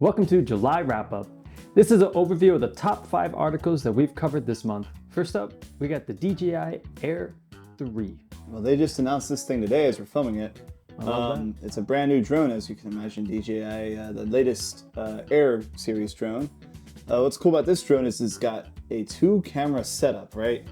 Welcome to July Wrap-Up. This is an overview of the top 5 articles that we've covered this month. First up, we got the DJI Air3. Well, they just announced this thing today as we're filming it. It's a brand new drone, as you can imagine, DJI, the latest Air series drone. What's cool about this drone is it's got a 2-camera setup, right?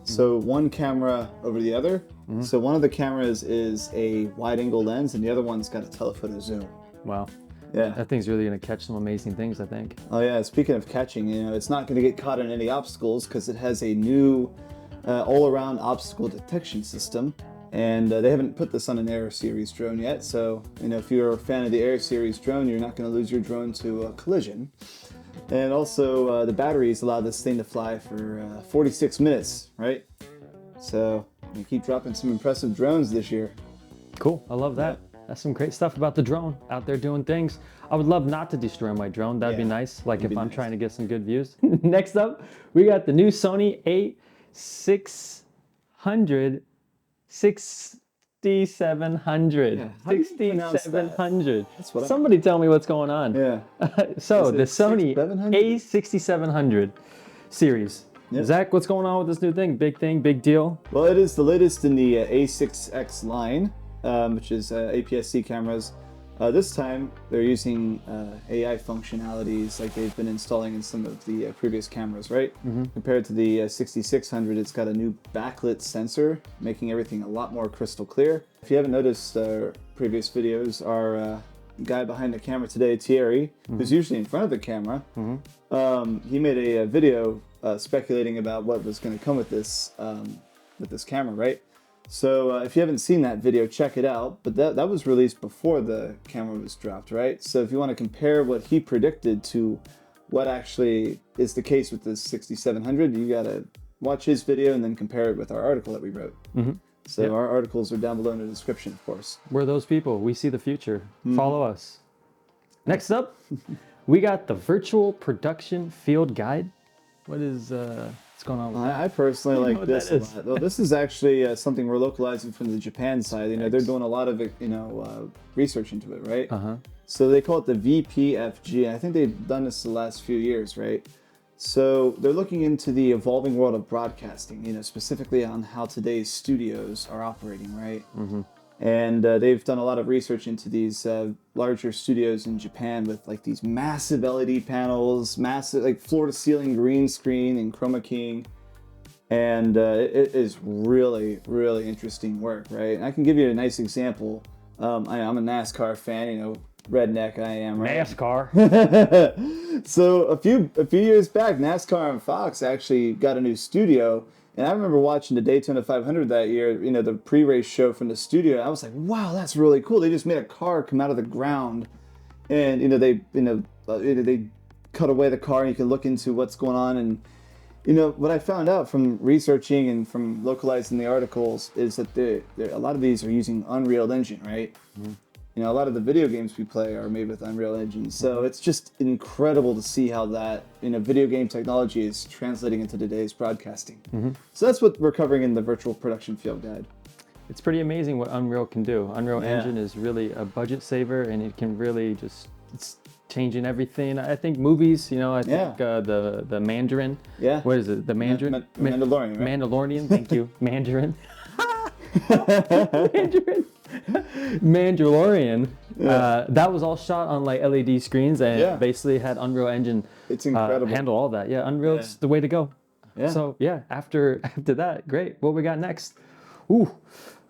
So one camera over the other. So one of the cameras is a wide-angle lens and the other one's got a telephoto zoom. Wow. Yeah. That thing's really going to catch some amazing things, I think. Oh yeah, speaking of catching, it's not going to get caught in any obstacles because it has a new all-around obstacle detection system. And they haven't put this on an Air series drone yet, so if you're a fan of the Air series drone, you're not going to lose your drone to a collision. And also, the batteries allow this thing to fly for 46 minutes, right? So we keep dropping some impressive drones this year. Cool, I love that. That's some great stuff about the drone, out there doing things. I would love not to destroy my drone. That'd be nice, like if I'm trying to get some good views. Next up, we got the new Sony A6700. 6700. Somebody tell me what's going on. Yeah. So the Sony A6700 series. Yep. Zach, what's going on with this new thing? Big deal? Well, it is the latest in the A6X line, which is aps-c cameras. This time they're using AI functionalities like they've been installing in some of the previous cameras, right? Compared to the 6600, it's got a new backlit sensor, making everything a lot more crystal clear. If you haven't noticed previous videos, our guy behind the camera today, Thierry, who's usually in front of the camera, he made a video speculating about what was going to come with this camera, right? So if you haven't seen that video, check it out. But that was released before the camera was dropped, right? So if you want to compare what he predicted to what actually is the case with the 6700, you got to watch his video and then compare it with our article that we wrote. So our articles are down below in the description, of course. We're those people. We see the future. Follow us. Next up, we got the virtual production field guide. What is what's going on with that? I personally like this a lot. Well, this is actually something we're localizing from the Japan side. They're doing a lot of research into it, right? So they call it the VPFG. I think they've done this the last few years, right? So they're looking into the evolving world of broadcasting, specifically on how today's studios are operating, right? And they've done a lot of research into these larger studios in Japan with like these massive LED panels, massive like floor-to-ceiling green screen and chroma keying. And it is really, really interesting work, right? And I can give you a nice example. I'm a NASCAR fan, redneck I am, right? NASCAR. So a few years back, NASCAR on Fox actually got a new studio. And I remember watching the Daytona 500 that year, the pre-race show from the studio. I was like, wow, that's really cool. They just made a car come out of the ground, and they cut away the car, and you can look into what's going on. And what I found out from researching and from localizing the articles is that a lot of these are using Unreal Engine, right? A lot of the video games we play are made with Unreal Engine. So it's just incredible to see how that, video game technology is translating into today's broadcasting. So that's what we're covering in the virtual production field guide. It's pretty amazing what Unreal can do. Unreal Engine is really a budget saver, and it can really it's changing everything. I think movies, I think the Mandarin. Yeah. What is it? The Mandarin? Mandalorian, right? Mandalorian, thank you. Mandarin. Mandalorian. That was all shot on like LED screens and basically had Unreal Engine. It's incredible. Handle all that. Yeah, Unreal's the way to go. So after that, great. What we got next?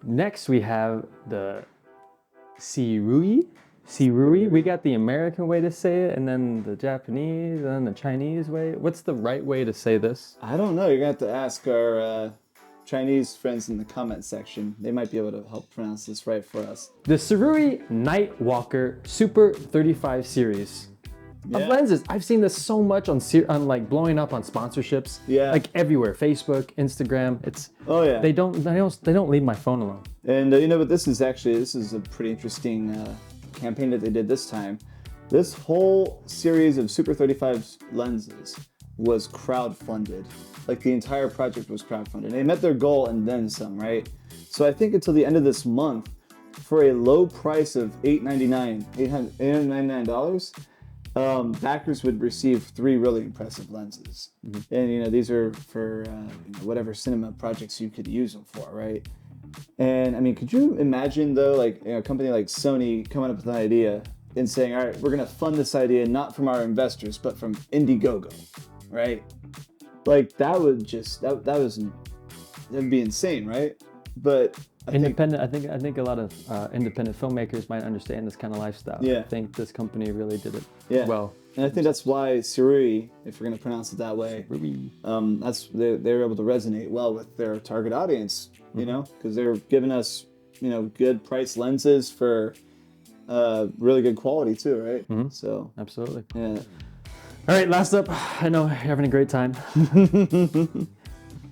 Next we have the Sirui. We got the American way to say it, and then the Japanese, and then the Chinese way. What's the right way to say this? I don't know. You're gonna have to ask our Chinese friends in the comment section. They might be able to help pronounce this right for us. The Sirui Nightwalker Super 35 series of lenses. I've seen this so much on like blowing up on sponsorships. Like everywhere, Facebook, Instagram. They don't leave my phone alone. And but this is a pretty interesting campaign that they did this time. This whole series of Super 35 lenses was crowdfunded. Like the entire project was crowdfunded. They met their goal and then some, right? So I think until the end of this month, for a low price of $899, backers would receive 3 really impressive lenses. And these are for whatever cinema projects you could use them for, right? And I mean, could you imagine though, like a company like Sony coming up with an idea and saying, all right, we're gonna fund this idea not from our investors but from Indiegogo, right? Like that would just that'd be insane, right? But I think a lot of independent filmmakers might understand this kind of lifestyle. Yeah. I think this company really did it Yeah. well. And I think that's why Sirui, if we're going to pronounce it that way, they're able to resonate well with their target audience, because they're giving us, good price lenses for really good quality too, right? So Absolutely. yeah. All right, last up, I know you're having a great time.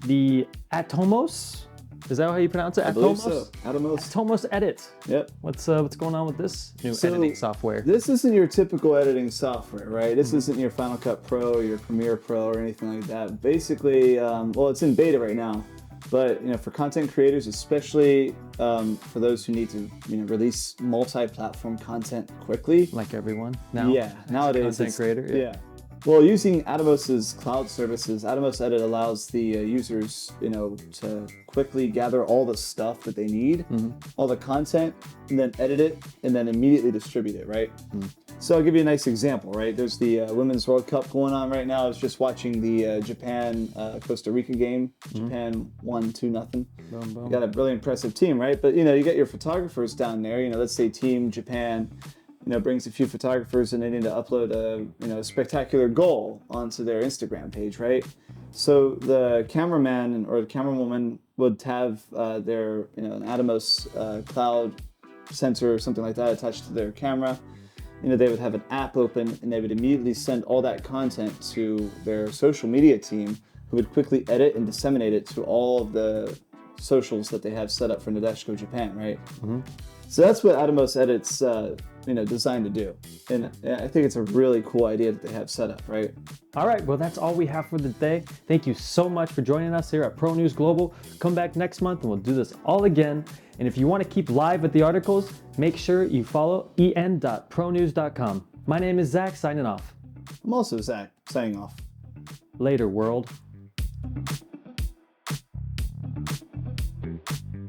The Atomos, is that how you pronounce it? I believe so. Atomos. Atomos Edit. Yep. What's going on with this new editing software? This isn't your typical editing software, right? This isn't your Final Cut Pro, your Premiere Pro, or anything like that. Basically, it's in beta right now, but for content creators, especially for those who need to release multi-platform content quickly. Like everyone now. Yeah, nowadays content creator. Yeah. Well, using Atomos's cloud services, Atomos Edit allows the users, to quickly gather all the stuff that they need, all the content, and then edit it, and then immediately distribute it, right? So I'll give you a nice example, right? There's the Women's World Cup going on right now. I was just watching the Japan-Costa Rica game. Japan won 2-0. Boom, boom. Got a really impressive team, right? But, you got your photographers down there. Let's say Team Japan brings a few photographers and they need to upload a spectacular goal onto their Instagram page, right? So the cameraman or the camerawoman would have their an Atomos cloud sensor or something like that attached to their camera. They would have an app open and they would immediately send all that content to their social media team, who would quickly edit and disseminate it to all of the socials that they have set up for Nadeshiko Japan, right? So that's what Atomos Edit's designed to do. And I think it's a really cool idea that they have set up, right? All right, well, that's all we have for the day. Thank you so much for joining us here at ProNews Global. Come back next month and we'll do this all again. And if you want to keep live with the articles, make sure you follow en.pronews.com. My name is Zach, signing off. I'm also Zach, signing off. Later, world.